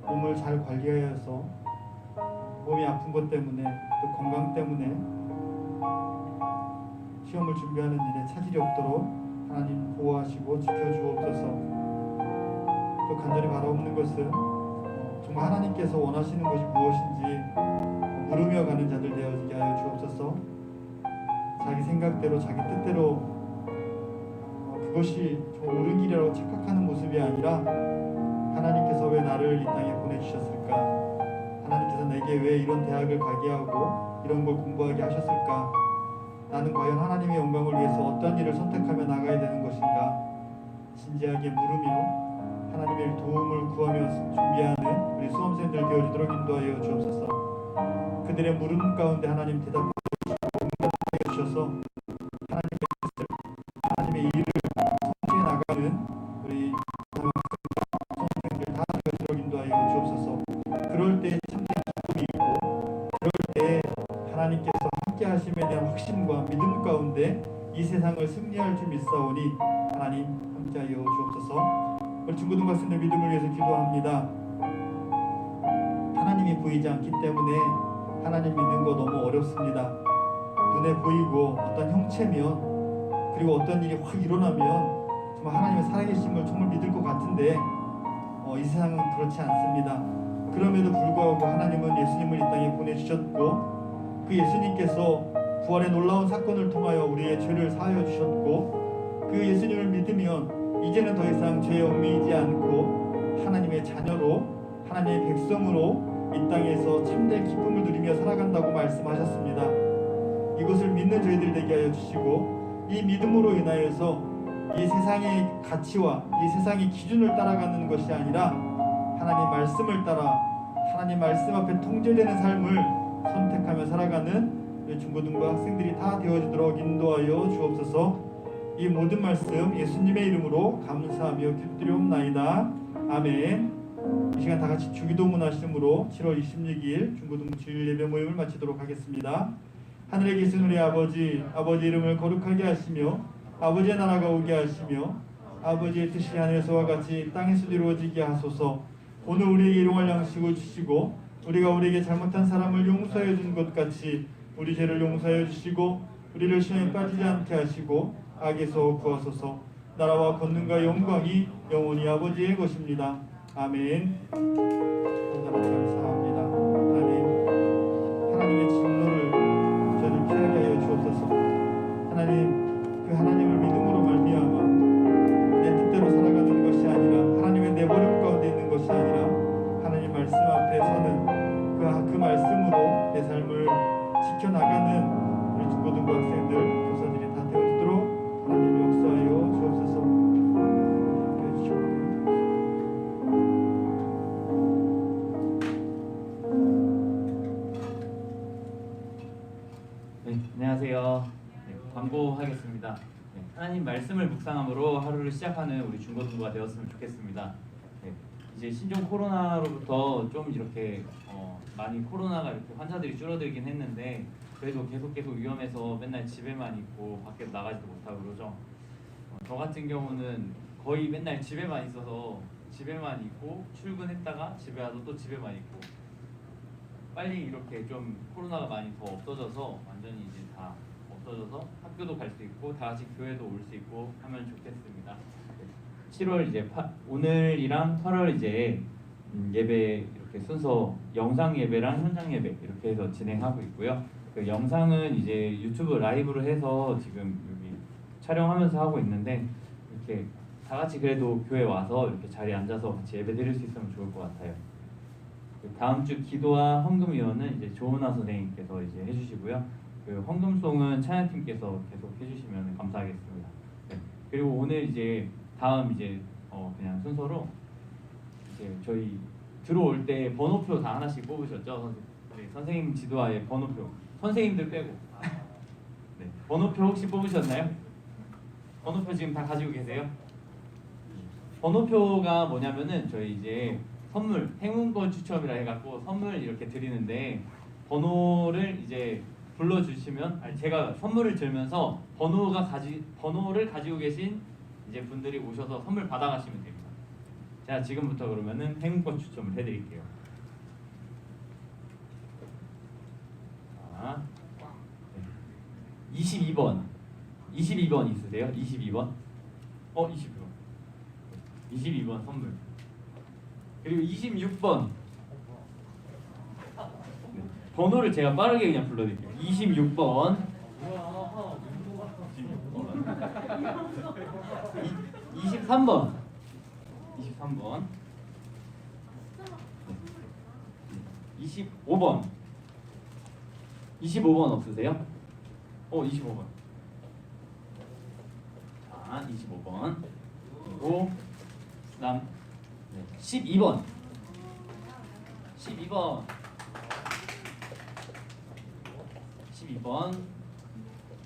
몸을 잘 관리하여서 몸이 아픈 것 때문에 또 건강 때문에 시험을 준비하는 일에 차질이 없도록 하나님 보호하시고 지켜주옵소서. 또 간절히 바라옵는 것은 정말 하나님께서 원하시는 것이 무엇인지 물으며 가는 자들 되어지게 하여 주옵소서. 자기 생각대로 자기 뜻대로 그것이 옳은 길이라고 착각하는 모습이 아니라 하나님께서 왜 나를 이 땅에 보내주셨을까? 하나님께서 내게 왜 이런 대학을 가게 하고 이런 걸 공부하게 하셨을까? 나는 과연 하나님의 영광을 위해서 어떤 일을 선택하며 나가야 되는 것인가? 진지하게 물으며 하나님의 도움을 구하며 준비하는 우리 수험생들 되어주도록 인도하여 주옵소서. 그들의 물음 가운데 하나님 대답해 주셔서 하나님의 뜻을, 하나님의 일을 성취해 나가는 우리 수험생들 다 되어주도록 인도하여 주옵소서. 그럴 때 참된 기쁨이 있고 그럴 때 하나님께서 함께 하심에 대한 확신과 믿음 가운데 이 세상을 승리할 줄 믿사오니 하나님 함께하여 주옵소서. 우리 중고등 학생들 믿음을 위해서 기도합니다. 하나님이 보이지 않기 때문에 하나님 믿는 거 너무 어렵습니다. 눈에 보이고 어떤 형체면 그리고 어떤 일이 확 일어나면 정말 하나님의 살아계심을 정말 믿을 것 같은데 이 세상은 그렇지 않습니다. 그럼에도 불구하고 하나님은 예수님을 이 땅에 보내주셨고 그 예수님께서 부활의 놀라운 사건을 통하여 우리의 죄를 사하여 주셨고 그 예수님을 믿으면 이제는 더 이상 죄에 얽매이지 않고 하나님의 자녀로 하나님의 백성으로 이 땅에서 참된 기쁨을 누리며 살아간다고 말씀하셨습니다. 이것을 믿는 저희들 되게 하여 주시고 이 믿음으로 인하여서 이 세상의 가치와 이 세상의 기준을 따라가는 것이 아니라 하나님 말씀을 따라 하나님 말씀 앞에 통제되는 삶을 선택하며 살아가는 우리 중고등부 학생들이 다 되어지도록 인도하여 주옵소서. 이 모든 말씀 예수님의 이름으로 감사하며 기도드리옵나이다. 아멘. 이 시간 다 같이 주기도문 하심으로 7월 26일 중고등부 주일 예배 모임을 마치도록 하겠습니다. 하늘에 계신 우리 아버지, 아버지 이름을 거룩하게 하시며 아버지의 나라가 오게 하시며 아버지의 뜻이 하늘에서와 같이 땅에서도 이루어지게 하소서. 오늘 우리에게 일용할 양식을 주시고 우리가 우리에게 잘못한 사람을 용서해 준 것 같이 우리 죄를 용서해 주시고 우리를 시험에 빠지지 않게 하시고 악에서 구하소서. 나라와 권능과 영광이 영원히 아버지의 것입니다. 아멘. 감사합니다. 하나님의 진노를 저희를 피하게 하여 주옵소서. 하나님, 그 하나님을 믿음으로 말미암아 내 뜻대로 살아가는 것이 아니라 하나님의 내버림 가운데 있는 것이 아니라 하나님 말씀 앞에 서는 그 말씀으로 내 삶을 지켜나가는 우리 중고등부 학생들, 교사들이 다 되어주도록 하나님 역사하여 주옵소서. 네, 안녕하세요. 네, 광고하겠습니다. 네, 하나님 말씀을 묵상함으로 하루를 시작하는 우리 중고등부가 되었으면 좋겠습니다. 네, 이제 신종 코로나로부터 좀 이렇게 많이 코로나가 이렇게 환자들이 줄어들긴 했는데 그래도 계속 위험해서 맨날 집에만 있고 밖에 나가지도 못하고 그러죠. 저 같은 경우는 거의 맨날 집에만 있어서 집에만 있고 출근했다가 집에 와서 또 집에만 있고 빨리 이렇게 좀 코로나가 많이 더 없어져서 완전히 이제 다 없어져서 학교도 갈 수 있고 다 같이 교회도 올 수 있고 하면 좋겠습니다. 7월 이제 오늘이랑 8월 이제 예배 이렇게 순서 영상 예배랑 현장 예배 이렇게 해서 진행하고 있고요. 그 영상은 이제 유튜브 라이브로 해서 지금 여기 촬영하면서 하고 있는데 이렇게 다 같이 그래도 교회 와서 이렇게 자리에 앉아서 같이 예배 드릴 수 있으면 좋을 것 같아요. 다음 주 기도와 헌금위원은 이제 조은아 선생님께서 이제 해주시고요. 그 헌금송은 찬양팀께서 계속 해주시면 감사하겠습니다. 네. 그리고 오늘 이제 다음 이제 그냥 순서로 이제 저희 들어올 때 번호표 다 하나씩 뽑으셨죠? 네, 선생님 지도하에 번호표 선생님들 빼고 네. 번호표 혹시 뽑으셨나요? 번호표 지금 다 가지고 계세요? 번호표가 뭐냐면은 저희 이제 선물 행운권 추첨이라 해갖고 선물 이렇게 드리는데 번호를 이제 불러주시면 제가 선물을 들면서 번호를 가지고 계신 이제 분들이 오셔서 선물 받아가시면 됩니다. 자, 지금부터 그러면은 행운권 추첨을 해드릴게요. 자, 22번 있으세요? 22번? 22번 선물. 그리고 26번 네, 번호를 제가 빠르게 그냥 불러드릴게요. 26번 23번 25번 25번 없으세요? 25번. 자, 25번. 그리고 그다음 12번 12번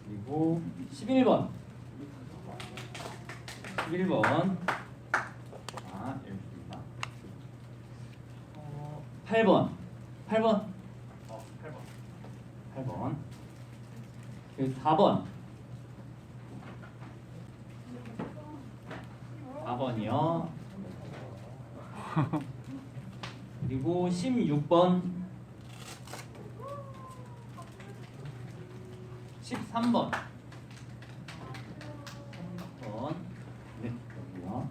그리고 11번 자, 여기입니다. 8번 4번 4번이요. 그리고 16번 13번 네, 여기요.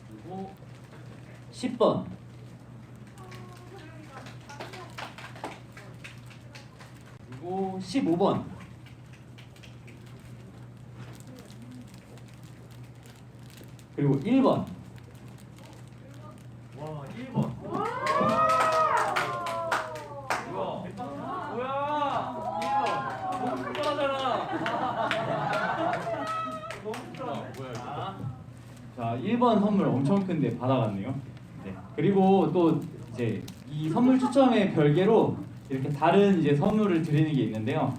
그리고 10번 그리고 15번 그리고 1번. 와, 1번. 뭐야? 1번. 너무 특별하잖아. 너무 특별하네. 자, 1번 선물 엄청 큰데 받아갔네요. 네. 그리고 또 이제 이 선물 추첨의 별개로 이렇게 다른 이제 선물을 드리는 게 있는데요.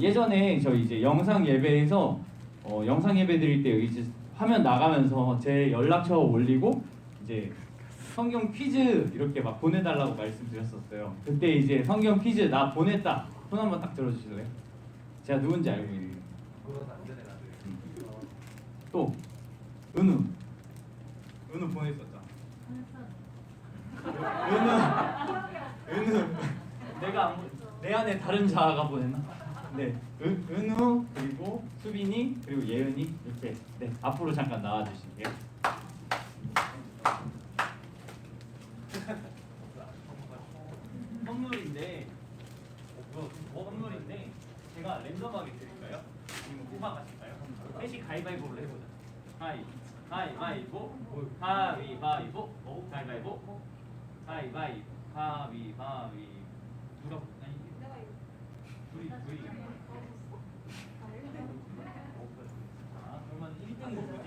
예전에 저희 이제 영상 예배에서 영상 예배 드릴 때 이제 화면 나가면서 제 연락처 올리고 이제 성경 퀴즈 이렇게 막 보내달라고 말씀드렸었어요. 그때 이제 성경 퀴즈 나 보냈다. 손 한번 딱 들어주실래요? 제가 누군지 알고 있는. 또 은우 보냈었죠. 은우 내가 내 안에 다른 자아가 보냈나? 네, 은우 그리고 수빈이 그리고 예은이 이렇게 네 앞으로 잠깐 나와주실게요. 선물인데 제가 랜덤하게 드릴까요? 아니면 뽑아가실까요? 셋이 가위바위보를 해보자. 가위바위보 가위바위보 가위바위보 가위바위보 가위바위 누가 아니 둘이 자 그러면 1등이 누구지?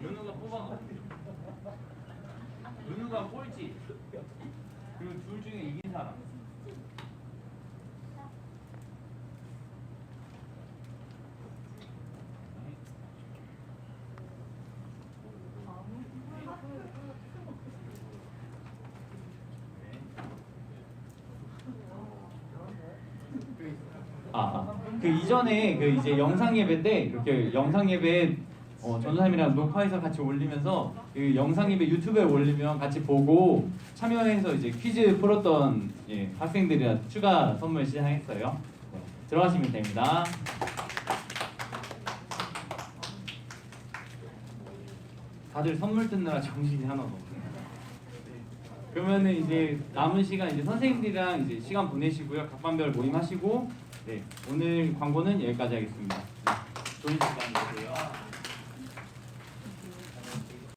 윤우가 뽑아가. 윤우가 꼴찌. 그리고 둘 중에 이긴 사람. 그 이전에 그 이제 영상 예배 때 이렇게 영상 예배 전도사님이랑 녹화해서 같이 올리면서 그 영상 예배 유튜브에 올리면 같이 보고 참여해서 이제 퀴즈 풀었던 학생들이랑 추가 선물 시작했어요. 네, 들어가시면 됩니다. 다들 선물 뜯느라 정신이 하나도 없네요. 그러면은 이제 남은 시간 이제 선생님들이랑 이제 시간 보내시고요. 각반별 모임하시고 네, 오늘 광고는 여기까지 하겠습니다. 네, 좋은 시간 되세요.